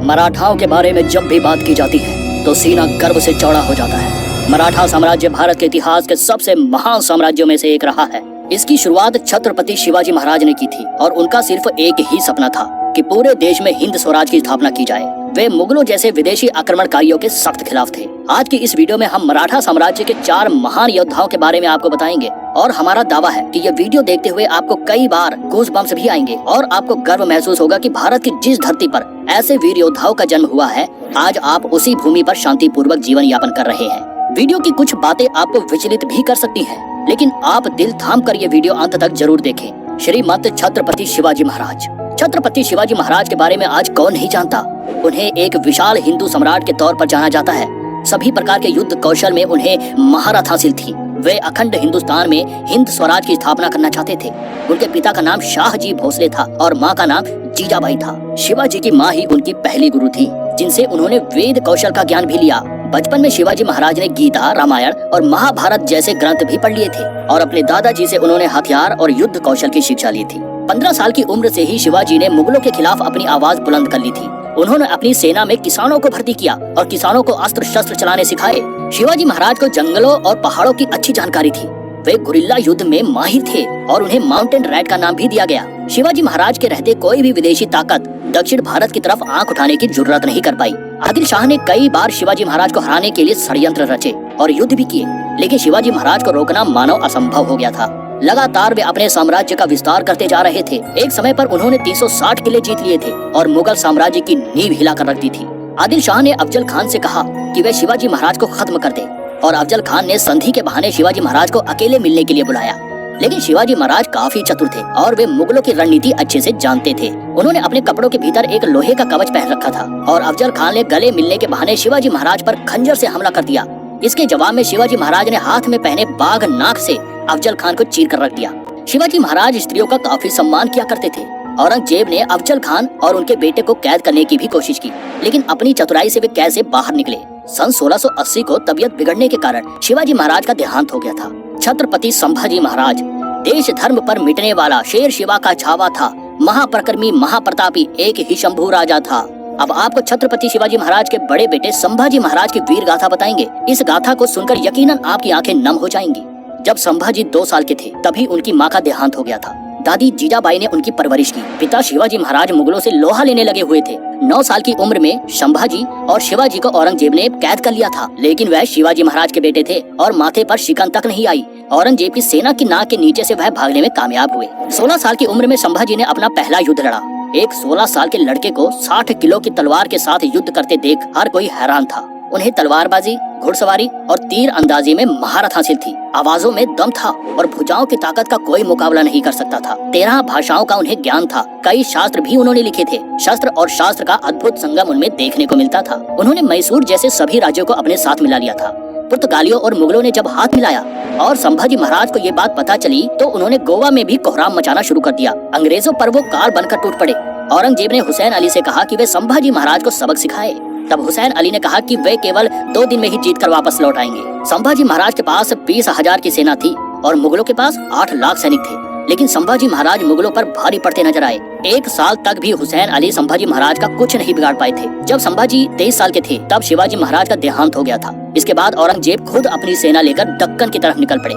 मराठाओं के बारे में जब भी बात की जाती है तो सीना गर्व से चौड़ा हो जाता है। मराठा साम्राज्य भारत के इतिहास के सबसे महान साम्राज्यों में से एक रहा है। इसकी शुरुआत छत्रपति शिवाजी महाराज ने की थी और उनका सिर्फ एक ही सपना था कि पूरे देश में हिंद स्वराज की स्थापना की जाए। वे मुगलों जैसे विदेशी आक्रमणकारियों के सख्त खिलाफ थे। आज की इस वीडियो में हम मराठा साम्राज्य के 4 महान योद्धाओं के बारे में आपको बताएंगे और हमारा दावा है कि ये वीडियो देखते हुए आपको कई बार गूज़बम्प्स भी आएंगे और आपको गर्व महसूस होगा कि भारत की जिस धरती पर ऐसे वीर योद्धाओं का जन्म हुआ है, आज आप उसी भूमि पर शांति पूर्वक जीवन यापन कर रहे हैं। वीडियो की कुछ बातें आपको विचलित भी कर सकती हैं, लेकिन आप दिल थाम कर ये वीडियो अंत तक जरूर देखें। श्रीमंत छत्रपति शिवाजी महाराज। छत्रपति शिवाजी महाराज के बारे में आज कौन नहीं जानता। उन्हें एक विशाल हिंदू सम्राट के तौर पर जाना जाता है। सभी प्रकार के युद्ध कौशल में उन्हें महारत हासिल थी। वे अखंड हिंदुस्तान में हिंद स्वराज की स्थापना करना चाहते थे। उनके पिता का नाम शाहजी भोसले था और माँ का नाम जीजाबाई था। शिवाजी की माँ ही उनकी पहली गुरु थी, जिनसे उन्होंने वेद कौशल का ज्ञान भी लिया। बचपन में शिवाजी महाराज ने गीता, रामायण और महाभारत जैसे ग्रंथ भी पढ़ लिए थे और अपने दादाजी से उन्होंने हथियार और युद्ध कौशल की शिक्षा ली थी। 15 साल की उम्र से ही शिवाजी ने मुगलों के खिलाफ अपनी आवाज बुलंद कर ली थी। उन्होंने अपनी सेना में किसानों को भर्ती किया और किसानों को अस्त्र शस्त्र चलाने सिखाए। शिवाजी महाराज को जंगलों और पहाड़ों की अच्छी जानकारी थी। वे गुरिल्ला युद्ध में माहिर थे और उन्हें माउंटेन रैट का नाम भी दिया गया। शिवाजी महाराज के रहते कोई भी विदेशी ताकत दक्षिण भारत की तरफ आंख उठाने की जुर्रत नहीं कर पाई। आदिल शाह ने कई बार शिवाजी महाराज को हराने के लिए षड्यंत्र रचे और युद्ध भी किए, लेकिन शिवाजी महाराज को रोकना मानव असंभव हो गया था। लगातार वे अपने साम्राज्य का विस्तार करते जा रहे थे। एक समय पर उन्होंने 360 किले जीत लिए थे और मुगल साम्राज्य की नींव हिलाकर रख दी थी। आदिल शाह ने अफजल खान से कहा कि वे शिवाजी महाराज को खत्म कर दे और अफजल खान ने संधि के बहाने शिवाजी महाराज को अकेले मिलने के लिए बुलाया। लेकिन शिवाजी महाराज काफी चतुर थे और वे मुगलों की रणनीति अच्छे से जानते थे। उन्होंने अपने कपड़ों के भीतर एक लोहे का कवच पहन रखा था और अफजल खान ने गले मिलने के बहाने शिवाजी महाराज पर खंजर से हमला कर दिया। इसके जवाब में शिवाजी महाराज ने हाथ में पहने बाघ नाक से अफजल खान को चीर कर रख दिया। शिवाजी महाराज स्त्रियों का काफी सम्मान किया करते थे। औरंगजेब ने अफजल खान और उनके बेटे को कैद करने की भी कोशिश की, लेकिन अपनी चतुराई से वे कैद से बाहर निकले। सन 1680 को तबीयत बिगड़ने के कारण शिवाजी महाराज का देहांत हो गया था। छत्रपति संभाजी महाराज देश धर्म पर मिटने वाला शेर शिवा का छावा था। महापराक्रमी महाप्रतापी एक ही शंभू राजा था। अब आपको छत्रपति शिवाजी महाराज के बड़े बेटे संभाजी महाराज की वीर गाथा बताएंगे। इस गाथा को सुनकर यकीनन आपकी आंखें नम हो जाएंगी। जब संभाजी 2 साल के थे तभी उनकी माँ का देहांत हो गया था। दादी जीजाबाई ने उनकी परवरिश की। पिता शिवाजी महाराज मुगलों से लोहा लेने लगे हुए थे। 9 साल की उम्र में संभाजी और शिवाजी को औरंगजेब ने कैद कर लिया था, लेकिन वह शिवाजी महाराज के बेटे थे और माथे पर शिकन तक नहीं आई। औरंगजेब की सेना की नाक के नीचे से वह भागने में कामयाब हुए। 16 साल की उम्र में संभाजी ने अपना पहला युद्ध लड़ा। एक 16 साल के लड़के को 60 किलो की तलवार के साथ युद्ध करते देख हर कोई हैरान था। उन्हें तलवारबाजी, घुड़सवारी और तीर अंदाजी में महारत हासिल थी। आवाजों में दम था और भुजाओं की ताकत का कोई मुकाबला नहीं कर सकता था। 13 भाषाओं का उन्हें ज्ञान था। कई शास्त्र भी उन्होंने लिखे थे। शस्त्र और शास्त्र का अद्भुत संगम उनमें देखने को मिलता था। उन्होंने मैसूर जैसे सभी राज्यों को अपने साथ मिला लिया था। पुर्तगालियों और मुगलों ने जब हाथ मिलाया और संभाजी महाराज को ये बात पता चली तो उन्होंने गोवा में भी कोहराम मचाना शुरू कर दिया। अंग्रेजों पर वो काल बनकर टूट पड़े। औरंगजेब ने हुसैन अली से कहा कि वे संभाजी महाराज को सबक सिखाए। तब हुसैन अली ने कहा कि वे केवल 2 दिन में ही जीत कर वापस लौट आएंगे। संभाजी महाराज के पास 20,000 की सेना थी और मुगलों के पास 8 लाख सैनिक थे, लेकिन संभाजी महाराज मुगलों पर भारी पड़ते नजर आए। 1 साल तक भी हुसैन अली संभाजी महाराज का कुछ नहीं बिगाड़ पाए थे। जब संभाजी 23 साल के थे तब शिवाजी महाराज का देहांत हो गया था। इसके बाद औरंगजेब खुद अपनी सेना लेकर दक्कन की तरफ निकल पड़े।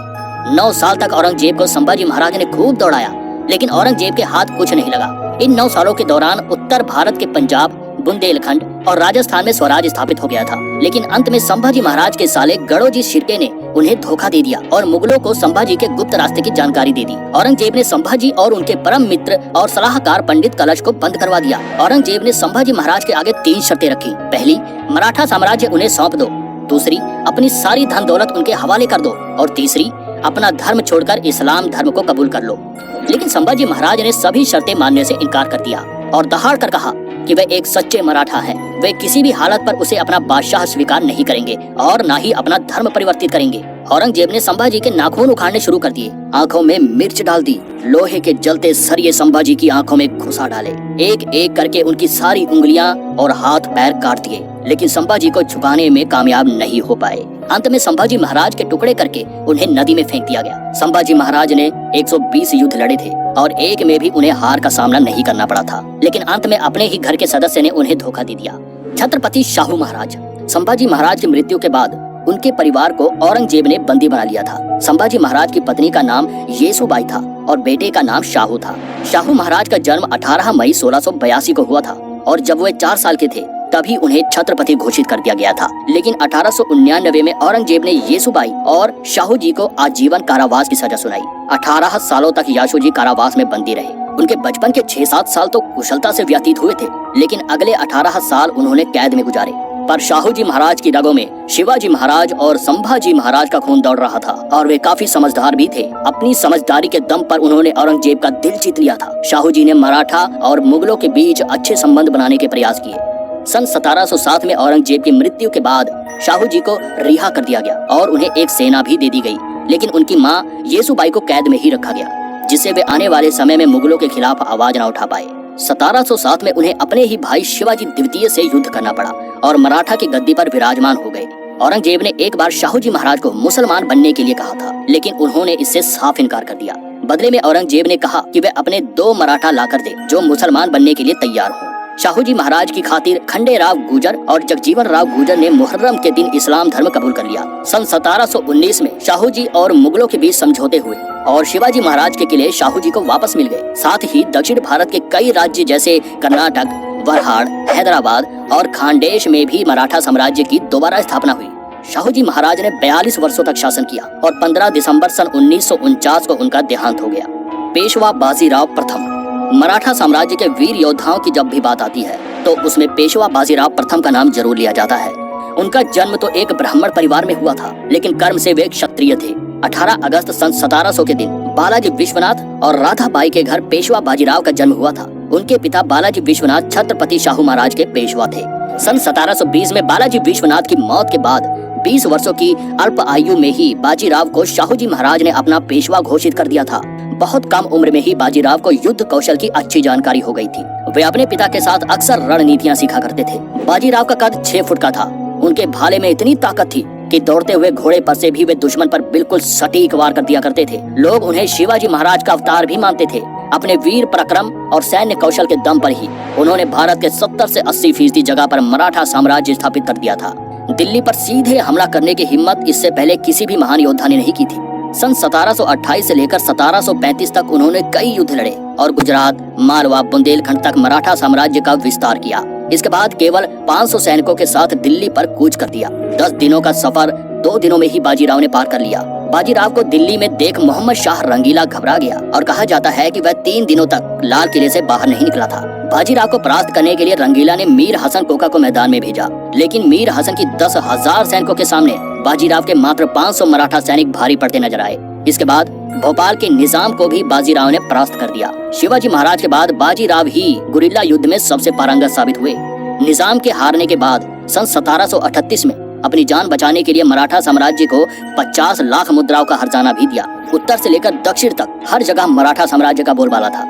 9 साल तक औरंगजेब को संभाजी महाराज ने खूब दौड़ाया, लेकिन औरंगजेब के हाथ कुछ नहीं लगा। इन 9 सालों के दौरान उत्तर भारत के पंजाब, बुंदेलखंड और राजस्थान में स्वराज स्थापित हो गया था, लेकिन अंत में संभाजी महाराज के साले गड़ोजी शिर्के ने उन्हें धोखा दे दिया और मुगलों को संभाजी के गुप्त रास्ते की जानकारी दे दी। औरंगजेब ने संभाजी और उनके परम मित्र और सलाहकार पंडित कलश को बंद करवा दिया। औरंगजेब ने संभाजी महाराज के आगे 3 शर्तें रखी। पहली, मराठा साम्राज्य उन्हें सौंप दो। दूसरी, अपनी सारी धन दौलत उनके हवाले कर दो। और तीसरी, अपना धर्म छोड़कर इस्लाम धर्म को कबूल कर लो। लेकिन संभाजी महाराज ने सभी शर्तें मानने से इनकार कर दिया और दहाड़ कर कहा कि वे एक सच्चे मराठा हैं। वे किसी भी हालत पर उसे अपना बादशाह स्वीकार नहीं करेंगे और न ही अपना धर्म परिवर्तित करेंगे। औरंगजेब ने संभाजी के नाखून उखाड़ने शुरू कर दिए, आंखों में मिर्च डाल दी, लोहे के जलते सरिये संभाजी की आंखों में घुसा डाले। एक एक करके उनकी सारी उंगलियां और हाथ पैर काट दिए, लेकिन संभाजी को झुकाने में कामयाब नहीं हो पाए। अंत में संभाजी महाराज के टुकड़े करके उन्हें नदी में फेंक दिया गया। संभाजी महाराज ने 120 युद्ध लड़े थे और एक में भी उन्हें हार का सामना नहीं करना पड़ा था, लेकिन अंत में अपने ही घर के सदस्य ने उन्हें धोखा दे दिया। छत्रपति शाहू महाराज। संभाजी महाराज की मृत्यु के बाद उनके परिवार को औरंगजेब ने बंदी बना लिया था। संभाजी महाराज की पत्नी का नाम येसुबाई था और बेटे का नाम शाहू था। शाहू महाराज का जन्म 18 मई 1682 को हुआ था और जब वे 4 साल के थे तभी उन्हें छत्रपति घोषित कर दिया गया था। लेकिन 1899 में औरंगजेब ने येसुबाई और शाहू जी को आजीवन कारावास की सजा सुनाई। 18 सालों तक याशू जी कारावास में बंदी रहे। उनके बचपन के 6-7 साल तो कुशलता से व्यतीत हुए थे, लेकिन अगले 18 साल उन्होंने कैद में गुजारे। पर शाहू जी महाराज की रगों में शिवाजी महाराज और संभाजी महाराज का खून दौड़ रहा था और वे काफी समझदार भी थे। अपनी समझदारी के दम पर उन्होंने औरंगजेब का दिल जीत लिया था। शाहू जी ने मराठा और मुगलों के बीच अच्छे संबंध बनाने के प्रयास किए। सन 1707 में औरंगजेब की मृत्यु के बाद शाहू जी को रिहा कर दिया गया और उन्हें एक सेना भी दे दी गई, लेकिन उनकी माँ येसुबाई को कैद में ही रखा गया, जिससे वे आने वाले समय में मुगलों के खिलाफ आवाज न उठा पाए। 1707 में उन्हें अपने ही भाई शिवाजी द्वितीय से युद्ध करना पड़ा और मराठा की गद्दी पर विराजमान हो गए। औरंगजेब ने एक बार शाहू जी महाराज को मुसलमान बनने के लिए कहा था, लेकिन उन्होंने इससे साफ इनकार कर दिया। बदले में औरंगजेब ने कहा कि वे अपने 2 मराठा लाकर दे जो मुसलमान बनने के लिए तैयार हो। शाहू जी महाराज की खातिर खंडेराव गुर्जर और जगजीवन राव गुर्जर ने मुहर्रम के दिन इस्लाम धर्म कबूल कर लिया। सन 1719 में शाहू जी और मुगलों के बीच समझौते हुए और शिवाजी महाराज के किले शाहू जी को वापस मिल गए। साथ ही दक्षिण भारत के कई राज्य जैसे कर्नाटक, वरहाड़, हैदराबाद और खानदेश में भी मराठा साम्राज्य की दोबारा स्थापना हुई। शाहू जी महाराज ने 42 वर्षों तक शासन किया और 15 दिसंबर सन 1949 को उनका देहांत हो गया। पेशवा बाजीराव प्रथम। मराठा साम्राज्य के वीर योद्धाओं की जब भी बात आती है तो उसमें पेशवा बाजीराव प्रथम का नाम जरूर लिया जाता है। उनका जन्म तो एक ब्राह्मण परिवार में हुआ था, लेकिन कर्म से वे क्षत्रिय थे। 18 अगस्त सन 1700 के दिन बालाजी विश्वनाथ और राधाबाई के घर पेशवा बाजीराव का जन्म हुआ था। उनके पिता बालाजी विश्वनाथ छत्रपति शाहू महाराज के पेशवा थे। सन 1720 में बालाजी विश्वनाथ की मौत के बाद 20 वर्षों की अल्प आयु में ही बाजीराव को शाहू जी महाराज ने अपना पेशवा घोषित कर दिया था। बहुत कम उम्र में ही बाजीराव को युद्ध कौशल की अच्छी जानकारी हो गई थी। वे अपने पिता के साथ अक्सर रणनीतियां सीखा करते थे। बाजीराव का कद 6 फुट का था। उनके भाले में इतनी ताकत थी कि दौड़ते हुए घोड़े पर से भी वे दुश्मन पर बिल्कुल सटीक वार कर दिया करते थे। लोग उन्हें शिवाजी महाराज का अवतार भी मानते थे। अपने वीर पराक्रम और सैन्य कौशल के दम पर ही उन्होंने भारत के 70 से 80% जगह पर मराठा साम्राज्य स्थापित कर दिया था। दिल्ली पर सीधे हमला करने की हिम्मत इससे पहले किसी भी महान योद्धा ने नहीं की थी। सन 1728 से लेकर 1735 तक उन्होंने कई युद्ध लड़े और गुजरात, मालवा, बुंदेलखंड तक मराठा साम्राज्य का विस्तार किया। इसके बाद केवल 500 सैनिकों के साथ दिल्ली पर कूच कर दिया। 10 दिनों का सफर 2 दिनों में ही बाजीराव ने पार कर लिया। बाजीराव को दिल्ली में देख मोहम्मद शाह रंगीला घबरा गया और कहा जाता है कि वह 3 दिनों तक लाल किले से बाहर नहीं निकला था। बाजीराव को परास्त करने के लिए रंगीला ने मीर हसन कोका को मैदान में भेजा, लेकिन मीर हसन की 10,000 सैनिकों के सामने बाजीराव के मात्र 500 मराठा सैनिक भारी पड़ते नजर आए। इसके बाद भोपाल के निजाम को भी बाजीराव ने परास्त कर दिया। शिवाजी महाराज के बाद बाजीराव ही गुरिल्ला युद्ध में सबसे पारंगत साबित हुए। निजाम के हारने के बाद सन 1738 में अपनी जान बचाने के लिए मराठा साम्राज्य को 50 लाख मुद्राओं का हर्जाना भी दिया। उत्तर से लेकर दक्षिण तक हर जगह मराठा साम्राज्य का बोलबाला था।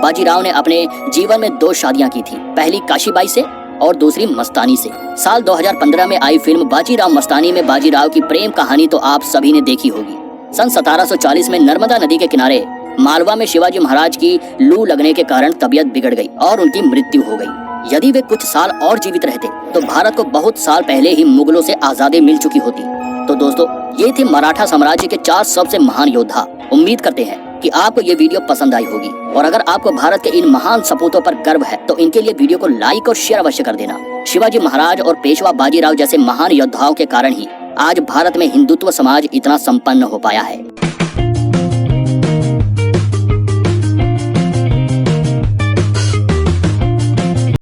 बाजीराव ने अपने जीवन में 2 शादियां की थी, पहली काशीबाई से और दूसरी मस्तानी से। साल 2015 में आई फिल्म बाजीराव मस्तानी में बाजीराव की प्रेम कहानी तो आप सभी ने देखी होगी। सन 1740 में नर्मदा नदी के किनारे मालवा में शिवाजी महाराज की लू लगने के कारण तबीयत बिगड़ गई और उनकी मृत्यु हो गई। यदि वे कुछ साल और जीवित रहते तो भारत को बहुत साल पहले ही मुगलों से आजादी मिल चुकी होती। तो दोस्तों, ये थे मराठा साम्राज्य के 4 सबसे महान योद्धा। उम्मीद करते हैं कि आपको ये वीडियो पसंद आई होगी और अगर आपको भारत के इन महान सपूतों पर गर्व है तो इनके लिए वीडियो को लाइक और शेयर अवश्य कर देना। शिवाजी महाराज और पेशवा बाजीराव जैसे महान योद्धाओं के कारण ही आज भारत में हिंदुत्व समाज इतना संपन्न हो पाया है।